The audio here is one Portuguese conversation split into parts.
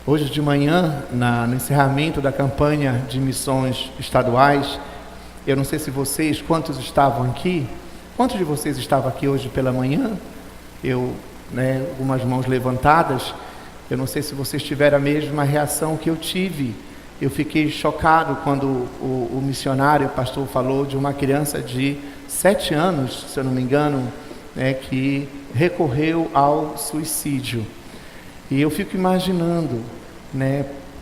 Hoje de manhã, no encerramento da campanha de missões estaduais, eu não sei se vocês, quantos estavam aqui? Quantos de vocês estavam aqui hoje pela manhã? Algumas mãos levantadas. Eu não sei se vocês tiveram a mesma reação que eu tive. Eu fiquei chocado quando o missionário, o pastor, falou de uma criança de 7 anos, se eu não me engano, que recorreu ao suicídio. E eu fico imaginando,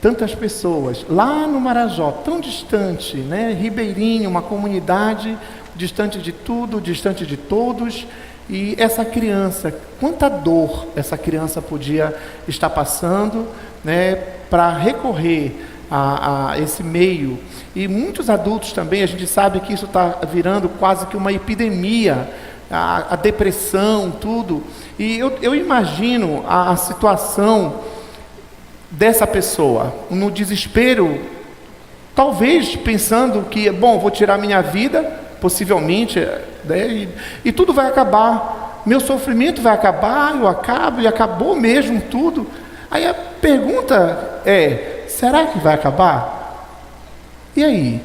tantas pessoas lá no Marajó, tão distante, Ribeirinho, uma comunidade distante de tudo, distante de todos, e essa criança, quanta dor essa criança podia estar passando, para recorrer a esse meio. E muitos adultos também, a gente sabe que isso está virando quase que uma epidemia, a depressão, tudo. E eu imagino a situação dessa pessoa, no desespero, talvez pensando que, vou tirar minha vida, possivelmente, e tudo vai acabar, meu sofrimento vai acabar, eu acabo, e acabou mesmo tudo. Aí a pergunta é, será que vai acabar? E aí?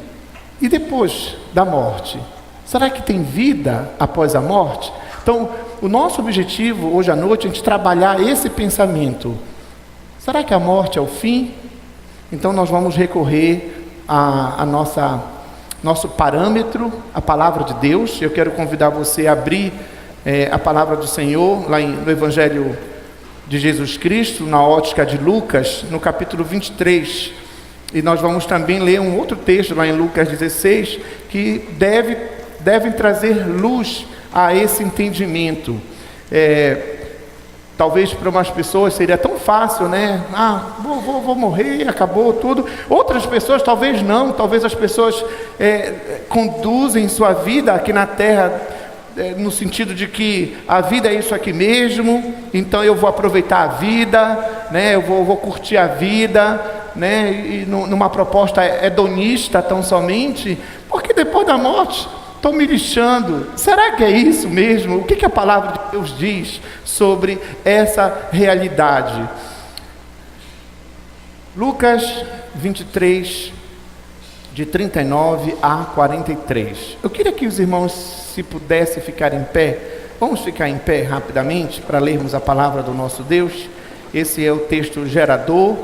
E depois da morte? Será que tem vida após a morte? Então, o nosso objetivo hoje à noite é a gente trabalhar esse pensamento. Será que a morte é o fim? Então nós vamos recorrer a nosso parâmetro, a palavra de Deus. Eu quero convidar você a abrir a palavra do Senhor, lá no Evangelho de Jesus Cristo, na ótica de Lucas, no capítulo 23. E nós vamos também ler um outro texto lá em Lucas 16, que devem trazer luz a esse entendimento. Talvez para umas pessoas seria tão fácil, vou morrer, acabou tudo. Outras pessoas talvez não, talvez as pessoas conduzem sua vida aqui na terra no sentido de que a vida é isso aqui mesmo, então eu vou aproveitar a vida, eu vou curtir a vida, e numa proposta hedonista tão somente, porque depois da morte estou me lixando. Será que é isso mesmo? O que a palavra de Deus diz sobre essa realidade? Lucas 23, de 39 a 43. Eu queria que os irmãos, se pudessem ficar em pé, vamos ficar em pé rapidamente para lermos a palavra do nosso Deus. Esse é o texto gerador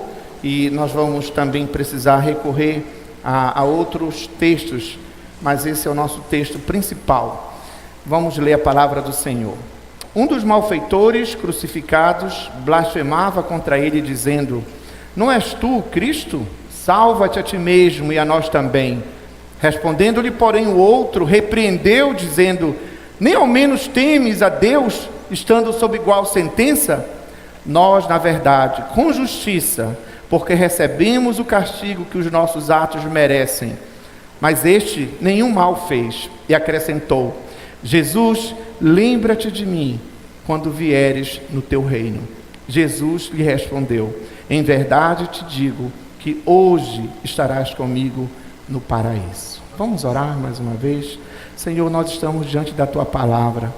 e nós vamos também precisar recorrer a outros textos, mas esse é o nosso texto principal. Vamos ler a palavra do Senhor. Um dos malfeitores crucificados blasfemava contra ele, dizendo: não és tu, Cristo? Salva-te a ti mesmo e a nós também. Respondendo-lhe, porém, o outro repreendeu, dizendo: nem ao menos temes a Deus, estando sob igual sentença? Nós, na verdade, com justiça, porque recebemos o castigo que os nossos atos merecem. Mas este nenhum mal fez. E acrescentou: Jesus, lembra-te de mim quando vieres no teu reino. Jesus lhe respondeu: em verdade te digo que hoje estarás comigo no paraíso. Vamos orar mais uma vez. Senhor, nós estamos diante da tua palavra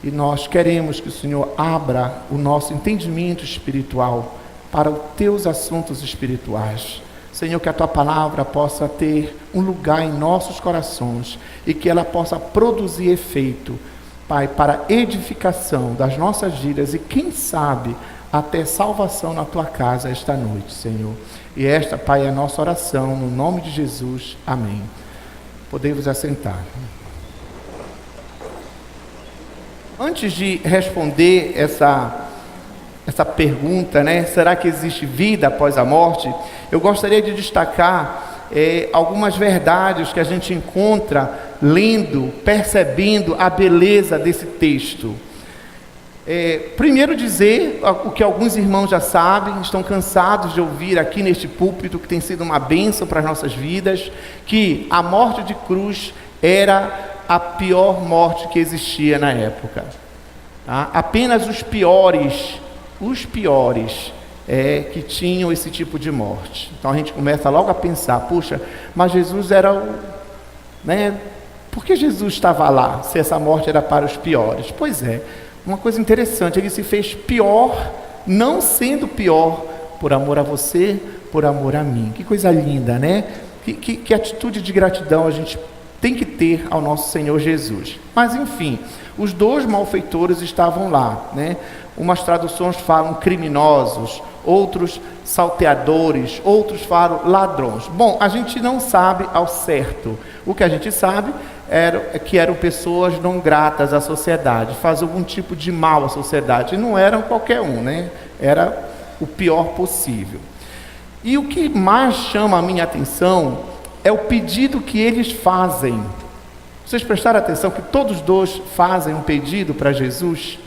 e nós queremos que o Senhor abra o nosso entendimento espiritual para os teus assuntos espirituais. Senhor, que a tua palavra possa ter um lugar em nossos corações e que ela possa produzir efeito, Pai, para edificação das nossas vidas e quem sabe até salvação na tua casa esta noite, Senhor. E esta, Pai, é a nossa oração, no nome de Jesus. Amém. Podemos assentar. Antes de responder essa pergunta, será que existe vida após a morte? Eu gostaria de destacar algumas verdades que a gente encontra lendo, percebendo a beleza desse texto. Primeiro dizer o que alguns irmãos já sabem, estão cansados de ouvir aqui neste púlpito, que tem sido uma bênção para as nossas vidas, que a morte de cruz era a pior morte que existia na época. Tá? Apenas os piores que tinham esse tipo de morte. Então a gente começa logo a pensar, puxa, mas Jesus era por que Jesus estava lá, se essa morte era para os piores? Pois é, uma coisa interessante, ele se fez pior, não sendo pior por amor a você, por amor a mim. Que coisa linda, né? Que atitude de gratidão a gente tem que ter ao nosso Senhor Jesus. Mas enfim, os dois malfeitores estavam lá, né? Umas traduções falam criminosos, outros salteadores, outros falam ladrões. Bom, a gente não sabe ao certo. O que a gente sabe é que eram pessoas não gratas à sociedade, faziam algum tipo de mal à sociedade. E não eram qualquer um, né? Era o pior possível. E o que mais chama a minha atenção é o pedido que eles fazem. Vocês prestaram atenção que todos dois fazem um pedido para Jesus?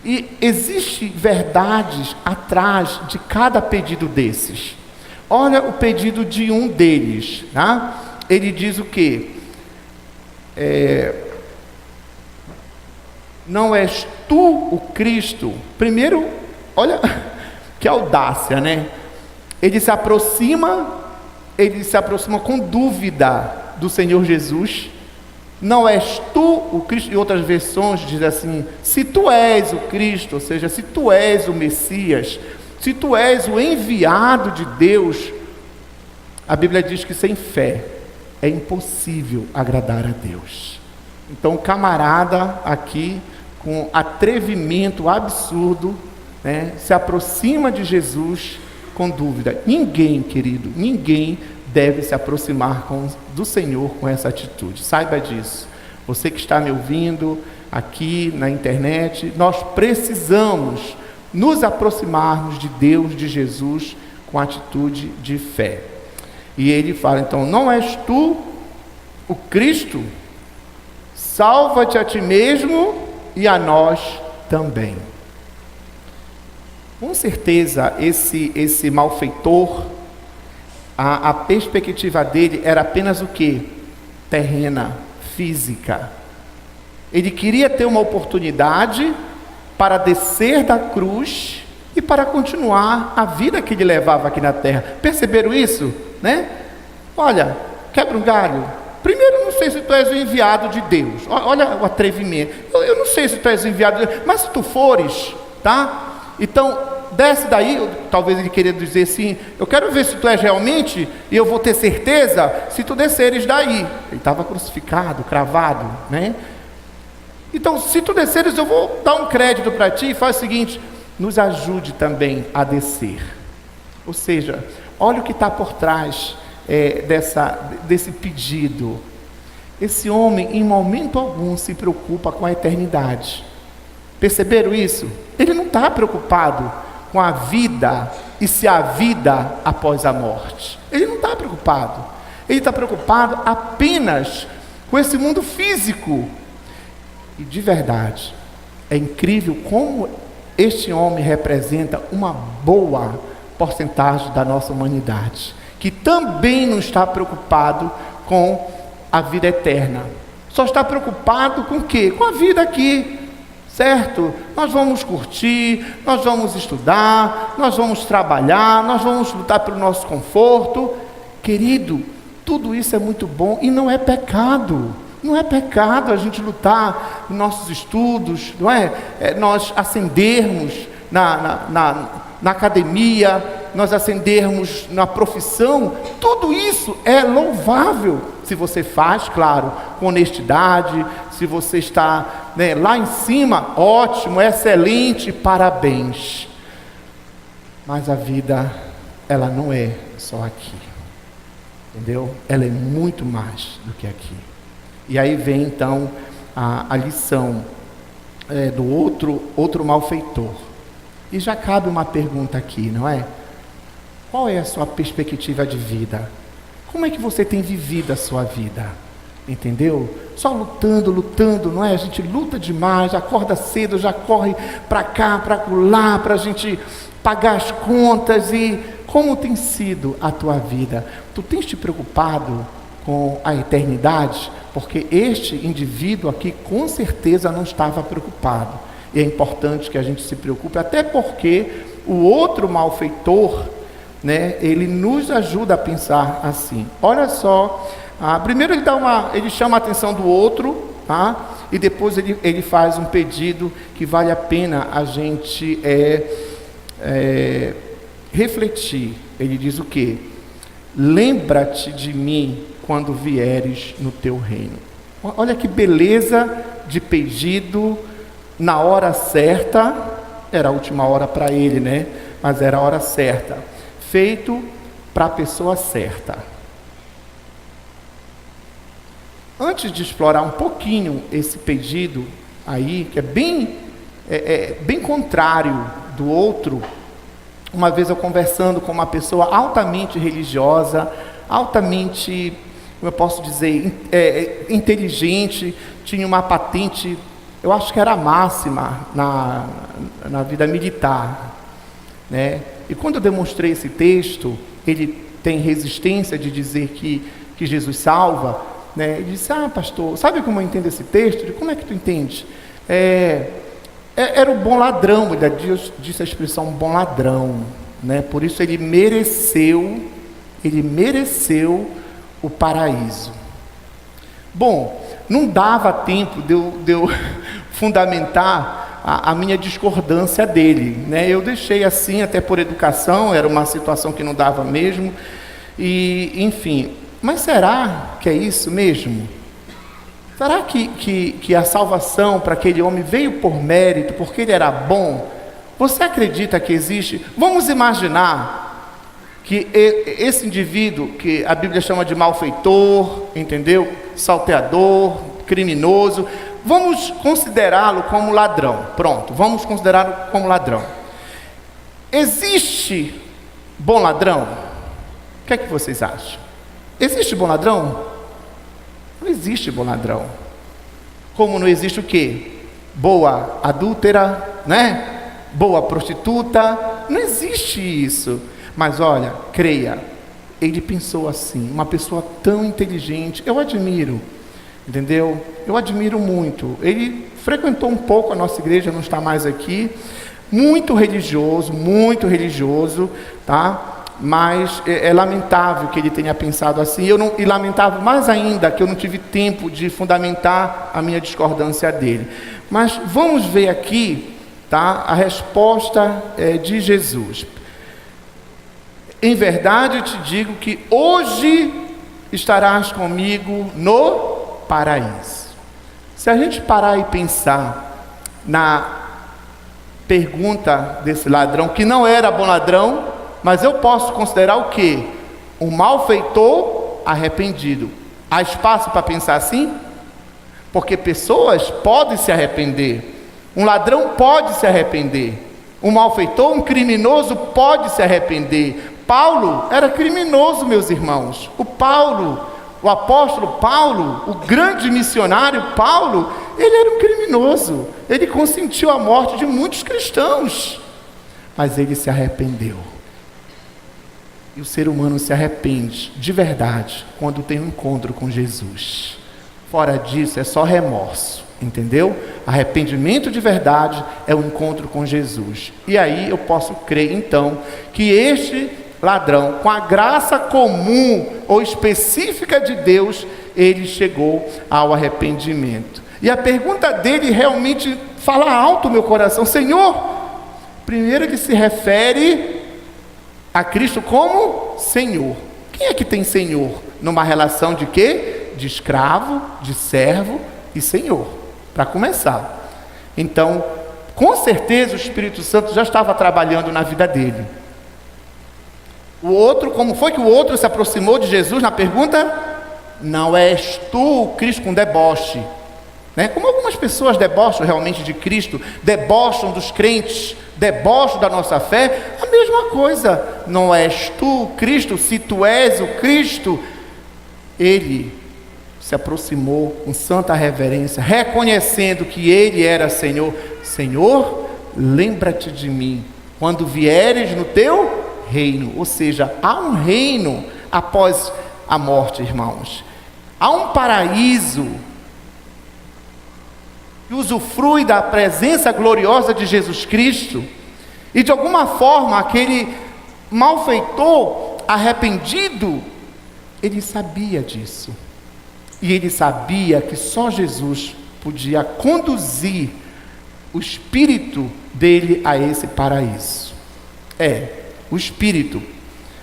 E existe verdades atrás de cada pedido desses. Olha o pedido de um deles, tá? Ele diz o quê? Não és tu o Cristo? Primeiro, olha que audácia, né? Ele se aproxima com dúvida do Senhor Jesus. Não és tu o Cristo? Em outras versões diz assim: se tu és o Cristo, ou seja, se tu és o Messias, se tu és o enviado de Deus. A Bíblia diz que sem fé é impossível agradar a Deus. Então o camarada aqui, com atrevimento absurdo, né, se aproxima de Jesus com dúvida. Ninguém, querido, ninguém deve se aproximar do Senhor com essa atitude. Saiba disso. Você que está me ouvindo aqui na internet, nós precisamos nos aproximarmos de Deus, de Jesus, com atitude de fé. E ele fala, então, não és tu o Cristo? Salva-te a ti mesmo e a nós também. Com certeza, esse malfeitor, a perspectiva dele era apenas o quê? Terrena, física. Ele queria ter uma oportunidade para descer da cruz e para continuar a vida que ele levava aqui na terra. Perceberam isso? Né? Olha, quebra um galho. Primeiro, eu não sei se tu és o enviado de Deus. Olha o atrevimento. Eu não sei se tu és o enviado de Deus, mas se tu fores, tá? Então, desce daí. Talvez ele queria dizer assim: eu quero ver se tu és realmente, e eu vou ter certeza se tu desceres daí. Ele estava crucificado, cravado, né? Então, se tu desceres, eu vou dar um crédito para ti. E faz o seguinte: nos ajude também a descer. Ou seja, olha o que está por trás desse pedido. Esse homem, em momento algum, se preocupa com a eternidade. Perceberam isso? Ele não está preocupado com a vida e se há vida após a morte. Ele não está preocupado. Ele está preocupado apenas com esse mundo físico. E de verdade, é incrível como este homem representa uma boa porcentagem da nossa humanidade, que também não está preocupado com a vida eterna. Só está preocupado com o quê? Com a vida aqui. Certo? Nós vamos curtir, nós vamos estudar, nós vamos trabalhar, nós vamos lutar pelo nosso conforto. Querido, tudo isso é muito bom e não é pecado. Não é pecado a gente lutar nos nossos estudos, não é? Nós ascendermos na academia, nós ascendermos na profissão. Tudo isso é louvável, se você faz, claro, com honestidade. Se você está, né, lá em cima, ótimo, excelente, parabéns. Mas a vida, ela não é só aqui, entendeu? Ela é muito mais do que aqui. E aí vem então a lição do outro malfeitor. E já cabe uma pergunta aqui, não é? Qual é a sua perspectiva de vida? Como é que você tem vivido a sua vida? Entendeu? Só lutando, não é? A gente luta demais, acorda cedo, já corre para cá, para lá, para a gente pagar as contas. E como tem sido a tua vida? Tu tens te preocupado com a eternidade? Porque este indivíduo aqui com certeza não estava preocupado. E é importante que a gente se preocupe, até porque o outro malfeitor, né, ele nos ajuda a pensar assim. Olha só, primeiro ele chama a atenção do outro, tá? E depois ele faz um pedido que vale a pena a gente refletir. Ele diz o quê? Lembra-te de mim quando vieres no teu reino. Olha que beleza de pedido, na hora certa. Era a última hora para ele, né? Mas era a hora certa, feito para a pessoa certa. Antes de explorar um pouquinho esse pedido aí, que é bem contrário do outro, uma vez eu conversando com uma pessoa altamente religiosa, altamente, como eu posso dizer, inteligente, tinha uma patente, eu acho que era a máxima na vida militar, né? E quando eu demonstrei esse texto, ele tem resistência de dizer que Jesus salva, né? Ele disse: pastor, sabe como eu entendo esse texto? Eu disse: como é que tu entende? Era o bom ladrão, ele disse a expressão bom ladrão, né? Por isso ele mereceu o paraíso. Bom, não dava tempo de eu fundamentar a minha discordância dele, né? Eu deixei assim, até por educação, era uma situação que não dava mesmo, e enfim. Mas será que é isso mesmo? Será que a salvação para aquele homem veio por mérito, porque ele era bom? Você acredita que existe? Vamos imaginar que esse indivíduo, que a Bíblia chama de malfeitor, entendeu? Salteador, criminoso, vamos considerá-lo como ladrão. Pronto, vamos considerá-lo como ladrão. Existe bom ladrão? O que é que vocês acham? Existe bom ladrão? Não existe bom ladrão. Como não existe o quê? Boa adúltera, né? Boa prostituta. Não existe isso. Mas olha, creia, ele pensou assim, uma pessoa tão inteligente, eu admiro, entendeu? Eu admiro muito. Ele frequentou um pouco a nossa igreja, não está mais aqui, muito religioso, tá? Mas é lamentável que ele tenha pensado assim, e lamentável mais ainda que eu não tive tempo de fundamentar a minha discordância dele. Mas vamos ver aqui, tá, a resposta de Jesus. Em verdade eu te digo que hoje estarás comigo no paraíso. Se a gente parar e pensar na pergunta desse ladrão, que não era bom ladrão, mas eu posso considerar o quê? Um malfeitor arrependido. Há espaço para pensar assim? Porque pessoas podem se arrepender. Um ladrão pode se arrepender. Um malfeitor, um criminoso pode se arrepender. Paulo era criminoso, meus irmãos. O apóstolo Paulo, o grande missionário Paulo, ele era um criminoso. Ele consentiu a morte de muitos cristãos. Mas ele se arrependeu. E o ser humano se arrepende de verdade quando tem um encontro com Jesus. Fora disso é só remorso, entendeu? Arrependimento de verdade é o encontro com Jesus. E aí eu posso crer então que este ladrão, com a graça comum ou específica de Deus, ele chegou ao arrependimento. E a pergunta dele realmente fala alto no meu coração. Senhor, primeiro ele se refere a Cristo como Senhor. Quem é que tem Senhor? Numa relação de quê? De escravo, de servo e Senhor, para começar. Então, com certeza o Espírito Santo já estava trabalhando na vida dele. O outro, como foi que o outro se aproximou de Jesus na pergunta? Não és tu o Cristo, com deboche, né? Como algumas pessoas debocham realmente de Cristo, debocham dos crentes, debocham da nossa fé. A mesma coisa, não és tu o Cristo? Se tu és o Cristo. Ele se aproximou com santa reverência, reconhecendo que ele era Senhor. Senhor, lembra-te de mim quando vieres no teu reino. Ou seja, há um reino após a morte, irmãos. Há um paraíso que usufrui da presença gloriosa de Jesus Cristo. E de alguma forma aquele malfeitor arrependido, ele sabia disso. E ele sabia que só Jesus podia conduzir o espírito dele a esse paraíso. o espírito.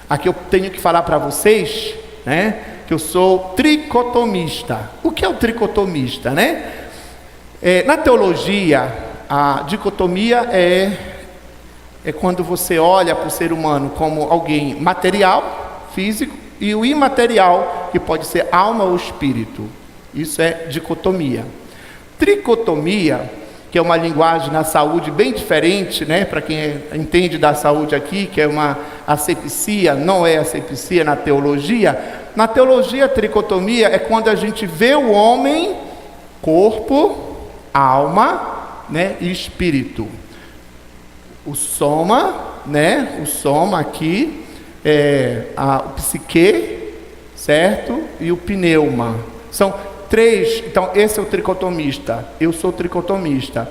Aqui eu tenho que falar para vocês, né, que eu sou tricotomista. O que é o tricotomista, né? Na teologia, a dicotomia é quando você olha para o ser humano como alguém material, físico, e o imaterial, que pode ser alma ou espírito. Isso é dicotomia. Tricotomia, que é uma linguagem na saúde bem diferente, né? Para quem entende da saúde aqui, que é uma asepsia, não é asepsia na teologia. Na teologia, tricotomia é quando a gente vê o homem, corpo, alma, né? E espírito. O soma, né? O soma aqui o psique, certo? E o pneuma. São três. Então esse é o tricotomista. Eu sou tricotomista.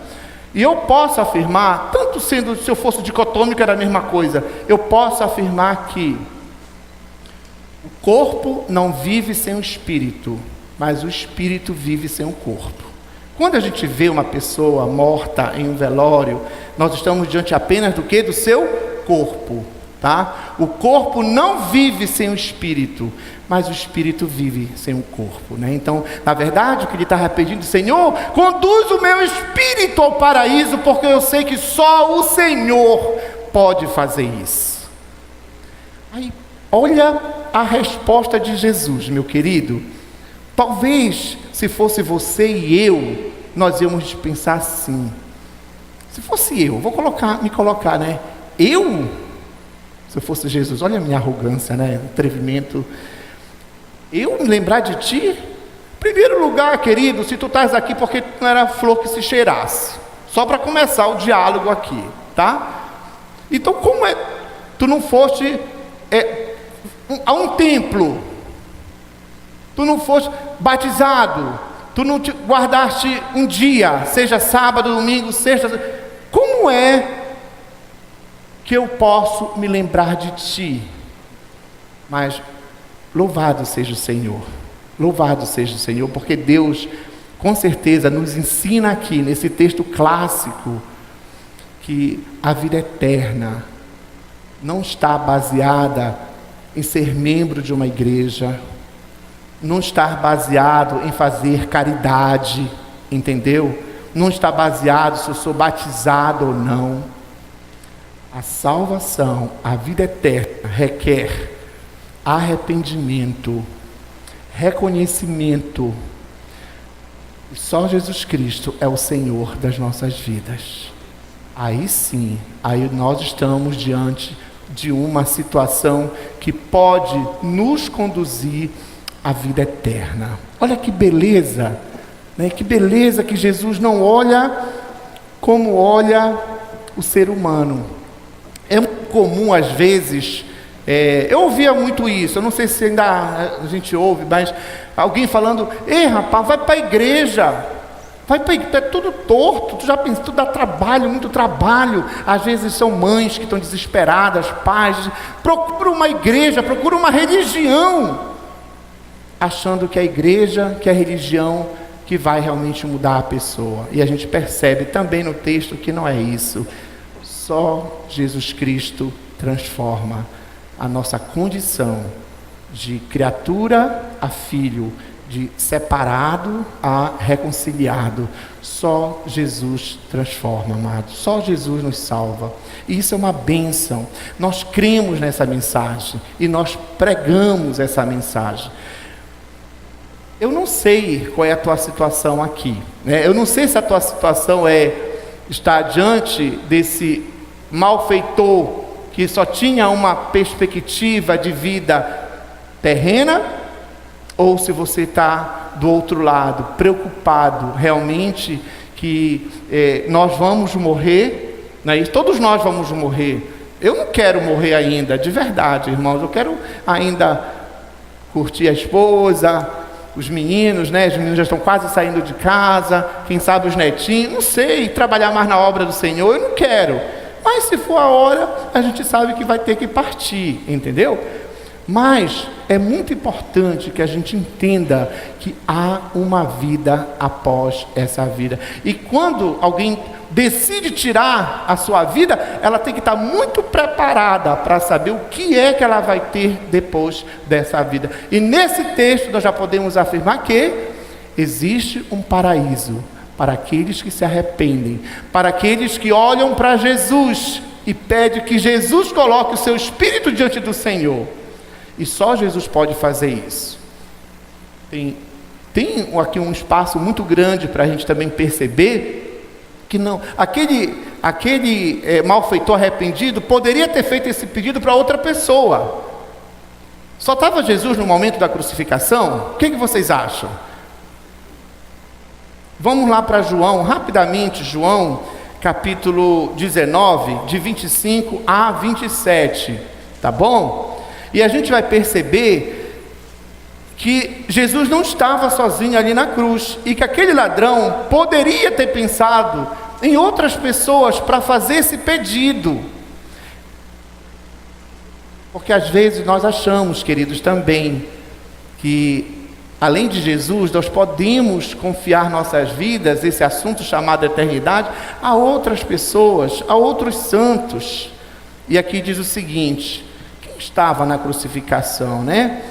E eu posso afirmar, tanto sendo, se eu fosse dicotômico era a mesma coisa, eu posso afirmar que o corpo não vive sem o espírito, mas o espírito vive sem o corpo. Quando a gente vê uma pessoa morta em um velório, nós estamos diante apenas do que? Do seu corpo. Tá? O corpo não vive sem o espírito, mas o espírito vive sem o corpo, né? Então, na verdade, o que ele estava pedindo, Senhor, conduz o meu espírito ao paraíso, porque eu sei que só o Senhor pode fazer isso. Aí, olha a resposta de Jesus, meu querido. Talvez, se fosse você e eu, nós íamos pensar assim. Se fosse eu, me colocar, né? Se eu fosse Jesus, olha a minha arrogância, né? Atrevimento. Eu me lembrar de ti? Em primeiro lugar, querido, se tu estás aqui porque tu não era flor que se cheirasse. Só para começar o diálogo aqui, tá? Então, como é? Tu não foste a um templo. Tu não foste batizado. Tu não te guardaste um dia, seja sábado, domingo, sexta. Como é que eu posso me lembrar de ti? Mas louvado seja o Senhor, louvado seja o Senhor, porque Deus com certeza nos ensina aqui nesse texto clássico que a vida eterna não está baseada em ser membro de uma igreja, não está baseado em fazer caridade, entendeu? Não está baseado se eu sou batizado ou não. A salvação, a vida eterna, requer arrependimento, reconhecimento. E só Jesus Cristo é o Senhor das nossas vidas. Aí sim, aí nós estamos diante de uma situação que pode nos conduzir à vida eterna. Olha que beleza, né? Que beleza que Jesus não olha como olha o ser humano. É muito comum, às vezes, eu ouvia muito isso, eu não sei se ainda a gente ouve, mas alguém falando, ei rapaz, vai para a igreja, é tudo torto, tu já pensou, tudo dá trabalho, muito trabalho. Às vezes são mães que estão desesperadas, pais, procura uma igreja, procura uma religião, achando que a igreja, que a religião, que vai realmente mudar a pessoa. E a gente percebe também no texto que não é isso. Só Jesus Cristo transforma a nossa condição de criatura a filho, de separado a reconciliado. Só Jesus transforma, amado. Só Jesus nos salva. E isso é uma bênção. Nós cremos nessa mensagem e nós pregamos essa mensagem. Eu não sei qual é a tua situação aqui, né? Eu não sei se a tua situação está diante desse malfeitor que só tinha uma perspectiva de vida terrena, ou se você está do outro lado, preocupado realmente que nós vamos morrer, né? E todos nós vamos morrer. Eu não quero morrer ainda, de verdade, irmãos. Eu quero ainda curtir a esposa, os meninos, né? Os meninos já estão quase saindo de casa, quem sabe os netinhos, não sei, trabalhar mais na obra do Senhor, eu não quero. Mas se for a hora, a gente sabe que vai ter que partir, entendeu? Mas é muito importante que a gente entenda que há uma vida após essa vida. E quando alguém decide tirar a sua vida, ela tem que estar muito preparada para saber o que é que ela vai ter depois dessa vida. E nesse texto nós já podemos afirmar que existe um paraíso para aqueles que se arrependem, para aqueles que olham para Jesus e pedem que Jesus coloque o seu espírito diante do Senhor. E só Jesus pode fazer isso. Tem aqui um espaço muito grande para a gente também perceber que não, aquele malfeitor arrependido poderia ter feito esse pedido para outra pessoa. Só estava Jesus no momento da crucificação? O que vocês acham? Vamos lá para João, rapidamente, João, capítulo 19, de 25 a 27, tá bom? E a gente vai perceber que Jesus não estava sozinho ali na cruz, e que aquele ladrão poderia ter pensado em outras pessoas para fazer esse pedido. Porque às vezes nós achamos, queridos, também, que além de Jesus, nós podemos confiar nossas vidas, esse assunto chamado eternidade, a outras pessoas, a outros santos. E aqui diz o seguinte: quem estava na crucificação, né?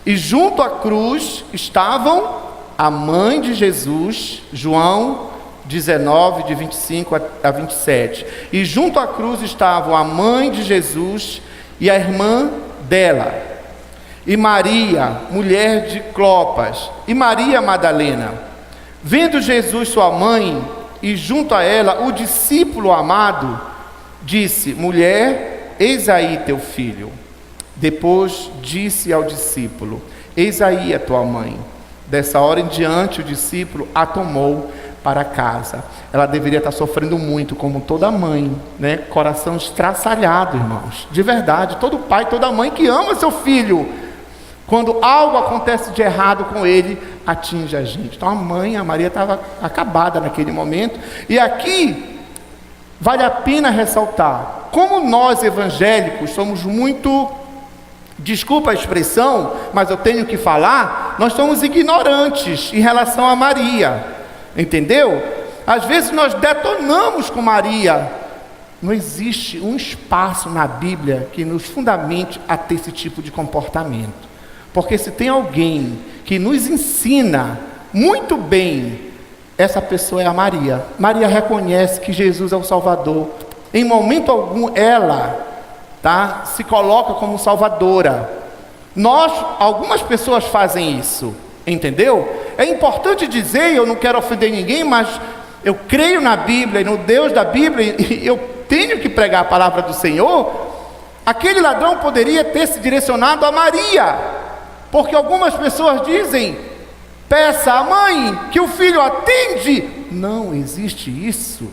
E junto à cruz estavam a mãe de Jesus, João 19, de 25 a 27. E junto à cruz estavam a mãe de Jesus e a irmã dela, e Maria, mulher de Clopas, e Maria Madalena. Vendo Jesus sua mãe, e junto a ela o discípulo amado, disse: mulher, eis aí teu filho. Depois disse ao discípulo: eis aí a tua mãe. Dessa hora em diante o discípulo a tomou para casa. Ela deveria estar sofrendo muito, como toda mãe, né? Coração estraçalhado, irmãos, de verdade. Todo pai, toda mãe que ama seu filho, quando algo acontece de errado com ele, atinge a gente. Então a Maria estava acabada naquele momento. E aqui vale a pena ressaltar, como nós evangélicos somos muito, desculpa a expressão, mas eu tenho que falar, nós somos ignorantes em relação a Maria, entendeu? Às vezes nós detonamos com Maria. Não existe um espaço na Bíblia que nos fundamente a ter esse tipo de comportamento. Porque se tem alguém que nos ensina muito bem, essa pessoa é a Maria. Maria reconhece que Jesus é o Salvador. Em momento algum ela se coloca como salvadora. Algumas pessoas fazem isso, entendeu? É importante dizer, eu não quero ofender ninguém, mas eu creio na Bíblia e no Deus da Bíblia, e eu tenho que pregar a palavra do Senhor. Aquele ladrão poderia ter se direcionado a Maria, porque algumas pessoas dizem: peça à mãe que o filho atende. Não existe isso.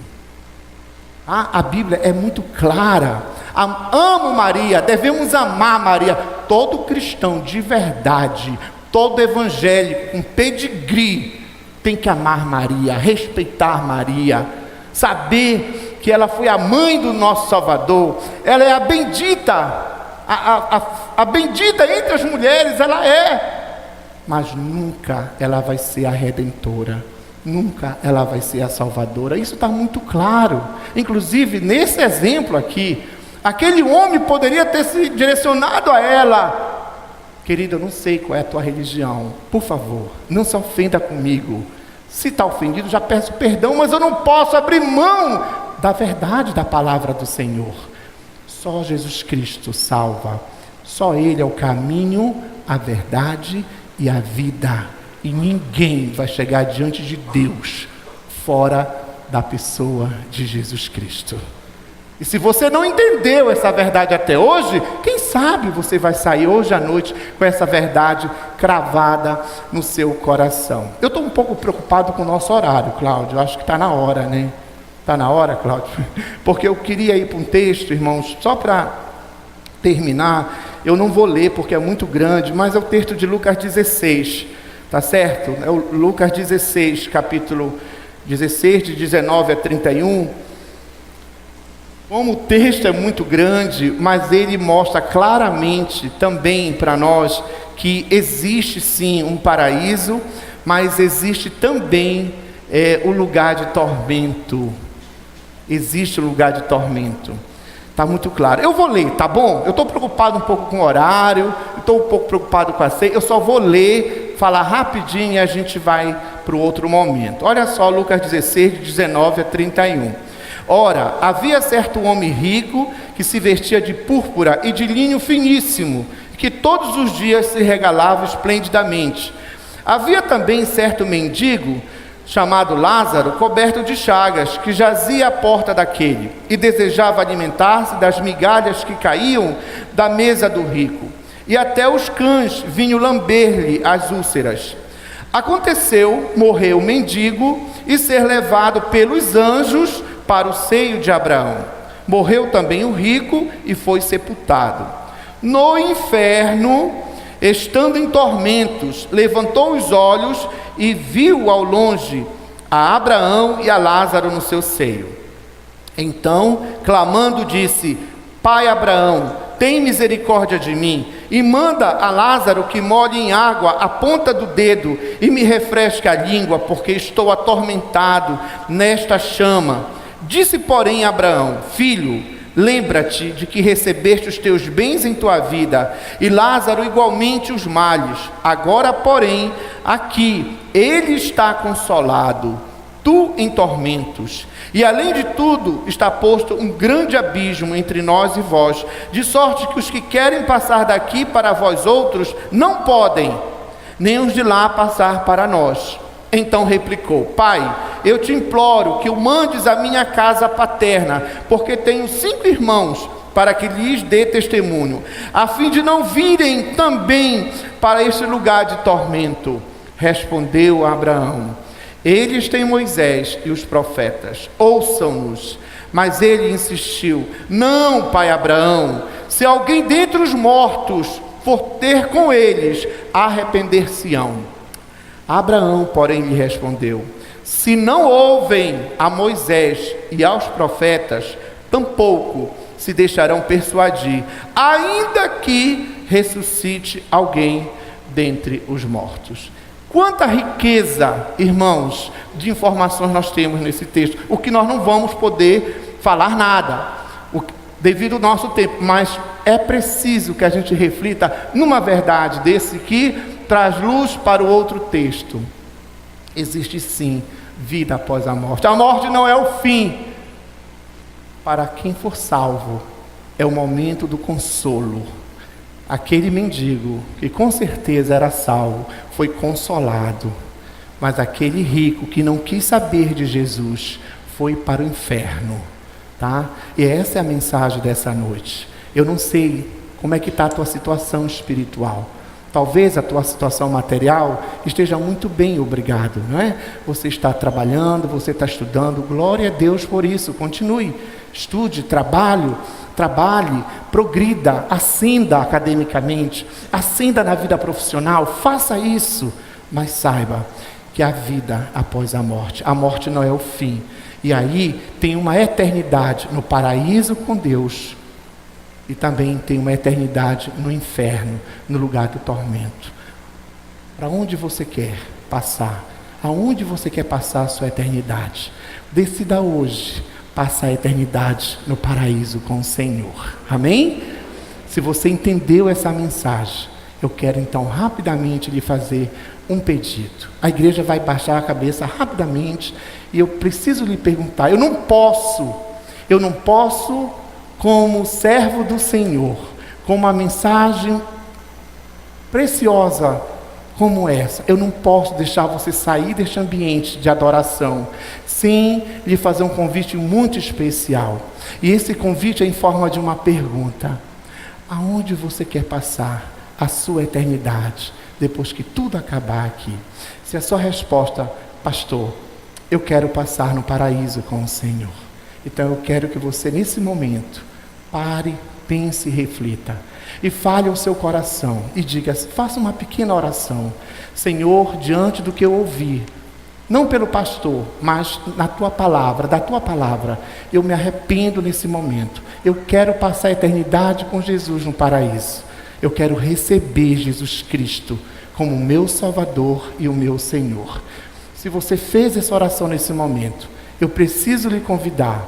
A Bíblia é muito clara. Amo Maria, devemos amar Maria. Todo cristão de verdade, todo evangélico com pedigree, tem que amar Maria, respeitar Maria, saber que ela foi a mãe do nosso Salvador. Ela é a bendita, a bendita entre as mulheres, ela é. Mas nunca ela vai ser a redentora, nunca ela vai ser a salvadora. Isso está muito claro. Inclusive nesse exemplo aqui, aquele homem poderia ter se direcionado a ela: querida, eu não sei qual é a tua religião, por favor, não se ofenda comigo. Se está ofendido, já peço perdão, mas eu não posso abrir mão da verdade da palavra do Senhor. Só Jesus Cristo salva. Só Ele é o caminho, a verdade e a vida. E ninguém vai chegar diante de Deus fora da pessoa de Jesus Cristo. E se você não entendeu essa verdade até hoje, quem sabe você vai sair hoje à noite com essa verdade cravada no seu coração. Eu estou um pouco preocupado com o nosso horário, Cláudio. Eu acho que está na hora, né? Está na hora, Cláudio? Porque eu queria ir para um texto, irmãos, só para terminar. Eu não vou ler porque é muito grande, mas é o texto de Lucas 16, tá certo? É o Lucas 16, capítulo 16, de 19 a 31. Como o texto é muito grande, mas ele mostra claramente também para nós que existe sim um paraíso, mas existe também o lugar de tormento. Existe o lugar de tormento. Está muito claro. Eu vou ler, tá bom? Eu estou preocupado um pouco com o horário, estou um pouco preocupado com a ceia. Eu só vou ler, falar rapidinho e a gente vai para o outro momento. Olha só, Lucas 16, de 19 a 31. Ora, havia certo homem rico que se vestia de púrpura e de linho finíssimo, que todos os dias se regalava esplendidamente. Havia também certo mendigo chamado Lázaro, coberto de chagas, que jazia à porta daquele, e desejava alimentar-se das migalhas que caíam da mesa do rico, e até os cães vinham lamber-lhe as úlceras. Aconteceu morrer o mendigo e ser levado pelos anjos para o seio de Abraão. Morreu também o rico e foi sepultado. No inferno, estando em tormentos, levantou os olhos e viu ao longe a Abraão e a Lázaro no seu seio. Então, clamando, disse: Pai Abraão, tem misericórdia de mim, e manda a Lázaro que molhe em água a ponta do dedo e me refresque a língua, porque estou atormentado nesta chama. Disse, porém, Abraão: Filho, lembra-te de que recebeste os teus bens em tua vida, e Lázaro igualmente os males. Agora, porém, aqui ele está consolado, tu em tormentos. E além de tudo, está posto um grande abismo entre nós e vós, de sorte que os que querem passar daqui para vós outros não podem, nem os de lá passar para nós. Então replicou: Pai, eu te imploro que o mandes à minha casa paterna, porque tenho 5 irmãos, para que lhes dê testemunho, a fim de não virem também para este lugar de tormento. Respondeu Abraão: Eles têm Moisés e os profetas, ouçam-nos. Mas ele insistiu: Não, pai Abraão, se alguém dentre os mortos for ter com eles, arrepender-se-ão. Abraão, porém, lhe respondeu: Se não ouvem a Moisés e aos profetas, tampouco se deixarão persuadir, ainda que ressuscite alguém dentre os mortos. Quanta riqueza, irmãos, de informações nós temos nesse texto, o que nós não vamos poder falar nada, devido ao nosso tempo, mas é preciso que a gente reflita numa verdade desse que traz luz para o outro texto. Existe sim vida após a morte. A morte não é o fim. Para quem for salvo, é o momento do consolo. Aquele mendigo, que com certeza era salvo, foi consolado. Mas aquele rico que não quis saber de Jesus, foi para o inferno. Tá? E essa é a mensagem dessa noite. Eu não sei como é que está a tua situação espiritual. Talvez a tua situação material esteja muito bem, obrigado, não é? Você está trabalhando, você está estudando, glória a Deus por isso, continue, estude, trabalhe, progrida, ascenda academicamente, ascenda na vida profissional, faça isso, mas saiba que a vida após a morte não é o fim, e aí tem uma eternidade no paraíso com Deus, e também tem uma eternidade no inferno, no lugar do tormento. Para onde você quer passar? Aonde você quer passar a sua eternidade? Decida hoje passar a eternidade no paraíso com o Senhor. Amém? Se você entendeu essa mensagem, eu quero então rapidamente lhe fazer um pedido. A igreja vai baixar a cabeça rapidamente e eu preciso lhe perguntar. Eu não posso como servo do Senhor, com uma mensagem preciosa como essa, eu não posso deixar você sair deste ambiente de adoração sem lhe fazer um convite muito especial. E esse convite é em forma de uma pergunta: aonde você quer passar a sua eternidade depois que tudo acabar aqui? Se a sua resposta: pastor, eu quero passar no paraíso com o Senhor, então eu quero que você nesse momento pare, pense e reflita. E fale ao seu coração e diga, faça uma pequena oração. Senhor, diante do que eu ouvi, não pelo pastor, mas na tua palavra, da tua palavra, eu me arrependo nesse momento. Eu quero passar a eternidade com Jesus no paraíso. Eu quero receber Jesus Cristo como o meu Salvador e o meu Senhor. Se você fez essa oração nesse momento, eu preciso lhe convidar.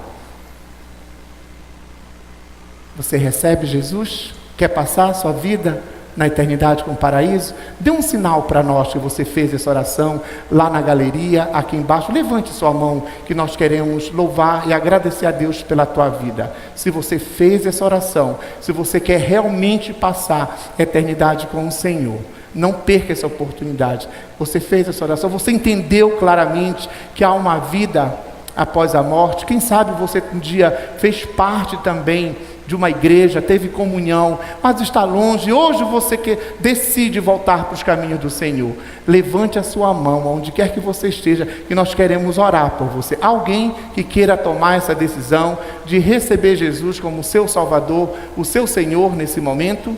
Você recebe Jesus? Quer passar a sua vida na eternidade com o paraíso? Dê um sinal para nós que você fez essa oração lá na galeria, aqui embaixo. Levante sua mão, que nós queremos louvar e agradecer a Deus pela tua vida. Se você fez essa oração, se você quer realmente passar a eternidade com o Senhor, não perca essa oportunidade. Você fez essa oração, você entendeu claramente que há uma vida após a morte. Quem sabe você um dia fez parte também de uma igreja, teve comunhão, mas está longe. Hoje você decide voltar para os caminhos do Senhor. Levante a sua mão, onde quer que você esteja, que nós queremos orar por você. Alguém que queira tomar essa decisão de receber Jesus como seu Salvador, o seu Senhor nesse momento?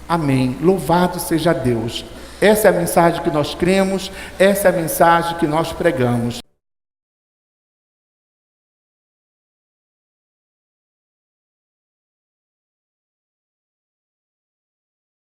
Amém. Louvado seja Deus. Essa é a mensagem que nós cremos, essa é a mensagem que nós pregamos.